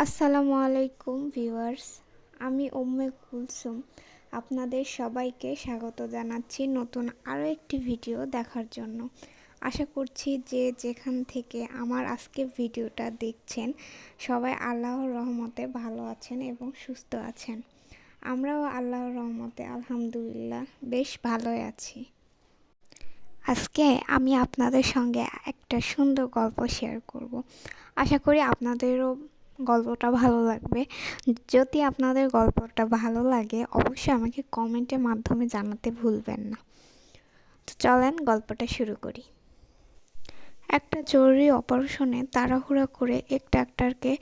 আসসালামু আলাইকুম ভিউয়ার্স, আমি উম্মে কুলসুম আপনাদের সবাইকে স্বাগত জানাচ্ছি নতুন আরও একটি ভিডিও দেখার জন্য। আশা করছি যে যেখান থেকে আমার আজকে ভিডিওটা দেখছেন সবাই আল্লাহর রহমতে ভালো আছেন এবং সুস্থ আছেন। আমরাও আল্লাহর রহমতে আলহামদুলিল্লাহ বেশ ভালোই আছি। আজকে আমি আপনাদের সঙ্গে একটা সুন্দর গল্প শেয়ার করব। আশা করি আপনাদেরও গল্পটা ভালো লাগবে। যদি আপনাদের গল্পটা ভালো লাগে অবশ্যই আমাকে কমেন্টের মাধ্যমে জানাতে ভুলবেন না। তো চলেন গল্পটা শুরু করি। একটা জরুরি অপারেশনে তাড়াহুড়া করে এক ডাক্তারকে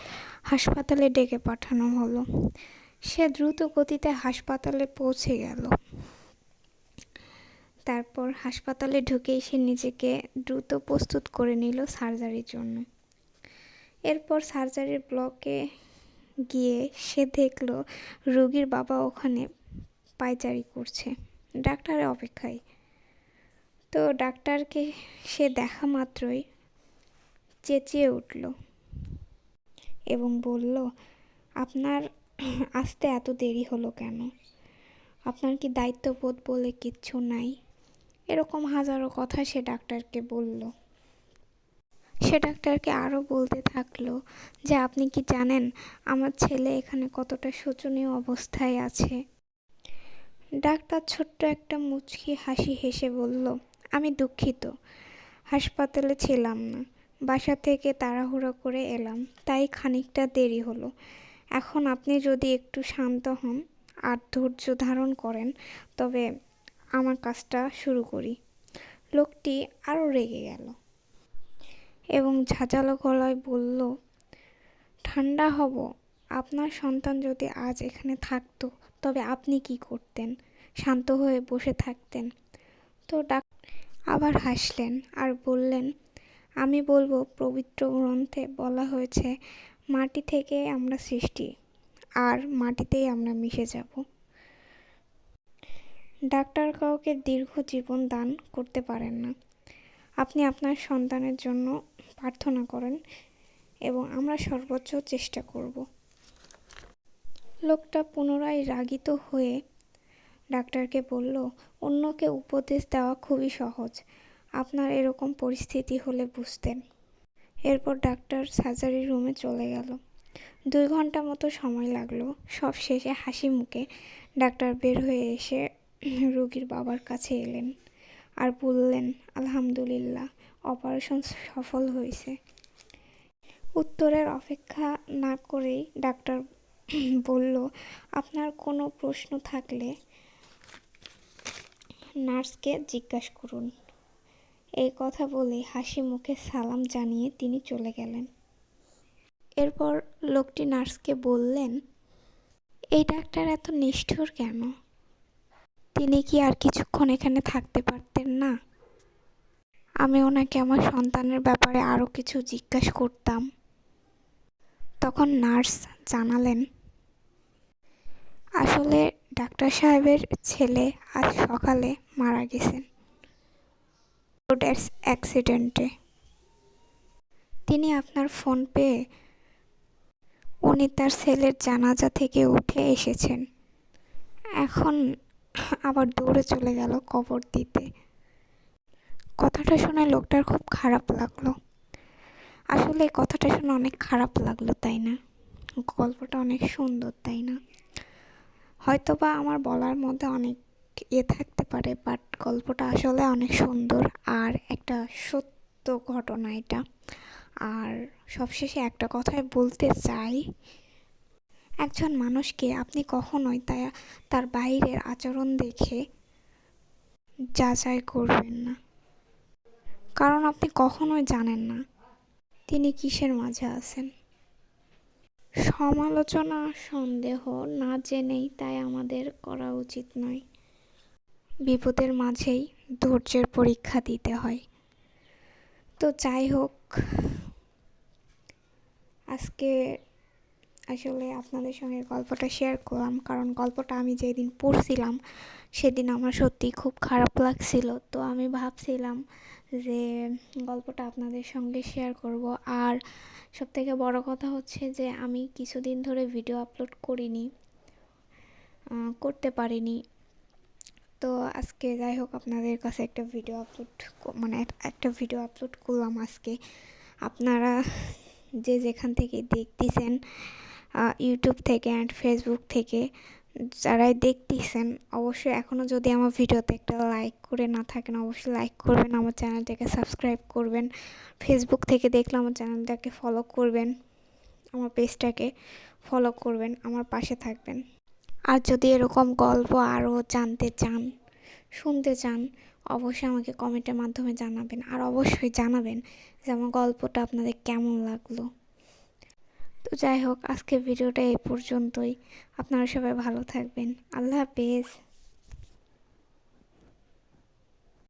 হাসপাতালে ডেকে পাঠানো হলো। সে দ্রুত গতিতে হাসপাতালে পৌঁছে গেল। তারপর হাসপাতালে ঢুকেই সে নিজেকে দ্রুত প্রস্তুত করে নিল সার্জারির জন্য। এরপর সার্জারির ব্লকে গিয়ে সে দেখল রোগীর বাবা ওখানে পায়চারি করছে ডাক্তারের অপেক্ষায়। তো ডাক্তারকে সে দেখা মাত্রই চেঁচিয়ে উঠল এবং বলল, আপনার আসতে এত দেরি হলো কেন? আপনার কি দায়িত্ববোধ বলে কিচ্ছু নাই? এরকম হাজারো কথা সে ডাক্তারকে বলল। সে ডাক্তারকে আরও বলতে থাকলো যে আপনি কি জানেন আমার ছেলে এখানে কতটা শোচনীয় অবস্থায় আছে? ডাক্তার ছোট্ট একটা মুচকি হাসি হেসে বলল, আমি দুঃখিত, হাসপাতালে ছিলাম না, বাসা থেকে তাড়াহুড়ো করে এলাম, তাই খানিকটা দেরি হলো। এখন আপনি যদি একটু শান্ত হন আর ধৈর্য ধারণ করেন তবে আমার কাজটা শুরু করি। লোকটি আরও রেগে গেল এবং ঝাঁঝালো গলায় বলল, ঠান্ডা হব, আপনার সন্তান যদি আজ এখানে থাকতো তবে আপনি কি করতেন? শান্ত হয়ে বসে থাকতেন? তো আবার হাসলেন আর বললেন, আমি বলবো পবিত্র গ্রন্থে বলা হয়েছে মাটি থেকে আমরা সৃষ্টি আর মাটিতেই আমরা মিশে যাব। ডাক্তার কাউকে দীর্ঘ জীবন দান করতে পারেন না। আপনি আপনার সন্তানের জন্য প্রার্থনা করেন এবং আমরা সর্বোচ্চ চেষ্টা করব। লোকটা পুনরায় রাগিত হয়ে ডাক্তারকে বলল, অন্যকে উপদেশ দেওয়া খুবই সহজ, আপনার এরকম পরিস্থিতি হলে বুঝতেন। এরপর ডাক্তার সার্জারি রুমে চলে গেল। 2 ঘন্টা মতো সময় লাগলো। সব শেষে হাসি মুখে ডাক্তার বের হয়ে এসে রোগীর বাবার কাছে এলেন আর বললেন, আলহামদুলিল্লাহ, অপারেশন সফল হয়েছে। উত্তরের অপেক্ষা না করেই ডাক্তার বলল, আপনার কোনো প্রশ্ন থাকলে নার্সকে জিজ্ঞাসা করুন। এই কথা বলে হাসি মুখে সালাম জানিয়ে তিনি চলে গেলেন। এরপর লোকটি নার্সকে বললেন, এই ডাক্তার এত নিষ্ঠুর কেন? তিনি কি আর কিছুক্ষণ এখানে থাকতে পারতেন না? আমি ওনাকে আমার সন্তানের ব্যাপারে আরও কিছু জিজ্ঞাসা করতাম। তখন নার্স জানালেন, আসলে ডাক্তার সাহেবের ছেলে আজ সকালে মারা গেছেন রোড অ্যাক্সিডেন্টে। তিনি আপনার ফোন পেয়ে উনি তার ছেলের জানাজা থেকে উঠে এসেছেন, এখন আবার দৌড়ে চলে গেল কবর দিতে। কথাটা শুনে লোকটার খুব খারাপ লাগলো। আসলে কথাটা শুনে অনেক খারাপ লাগলো, তাই না? গল্পটা অনেক সুন্দর, তাই না? হয়তোবা আমার বলার মধ্যে অনেক থাকতে পারে, বাট গল্পটা আসলে অনেক সুন্দর আর একটা সত্য ঘটনা এটা। আর সবশেষে একটা কথাই বলতে চাই, একজন মানুষকে আপনি কখনোই তার বাইরের আচরণ দেখে যাচাই করবেন না, কারণ আপনি কখনোই জানেন না তিনি কিসের মাঝে আছেন। সমালোচনা সন্দেহ না জেনেই তাই আমাদের করা উচিত নয়। বিপদের মাঝেই ধৈর্যের পরীক্ষা দিতে হয়। তো যাই হোক, আজকে আসলে আপনাদের সঙ্গে গল্পটা শেয়ার করলাম, কারণ গল্পটা আমি যেদিন পড়ছিলাম সেদিন আমার সত্যিই খুব খারাপ লাগছিল। তো আমি ভাবছিলাম যে গল্পটা আপনাদের সঙ্গে শেয়ার করব। আর সবথেকে বড় কথা হচ্ছে যে আমি কিছুদিন ধরে ভিডিও আপলোড করিনি, করতে পারিনি। তো আজকে যাই হোক আপনাদের কাছে একটা ভিডিও আপলোড, মানে একটা ভিডিও আপলোড করলাম আজকে। আপনারা যে যেখান থেকে দেখতেছেন, ইউটিউব থেকে অ্যান্ড ফেসবুক থেকে যারাই দেখতেছেন, অবশ্যই এখনও যদি আমার ভিডিওতে একটা লাইক করে না থাকেন অবশ্যই লাইক করবেন, আমার চ্যানেলটাকে সাবস্ক্রাইব করবেন। ফেসবুক থেকে দেখলে আমার চ্যানেলটাকে ফলো করবেন, আমার পেজটাকে ফলো করবেন, আমার পাশে থাকবেন। আর যদি এরকম গল্প আরও জানতে চান, শুনতে চান, অবশ্যই আমাকে কমেন্টের মাধ্যমে জানাবেন। আর অবশ্যই জানাবেন যে আমার গল্পটা আপনাদের কেমন লাগলো। তো যাই হোক, আজকের ভিডিওটা এই পর্যন্তই। আপনারা সবাই ভালো থাকবেন। আল্লাহ হাফেজ।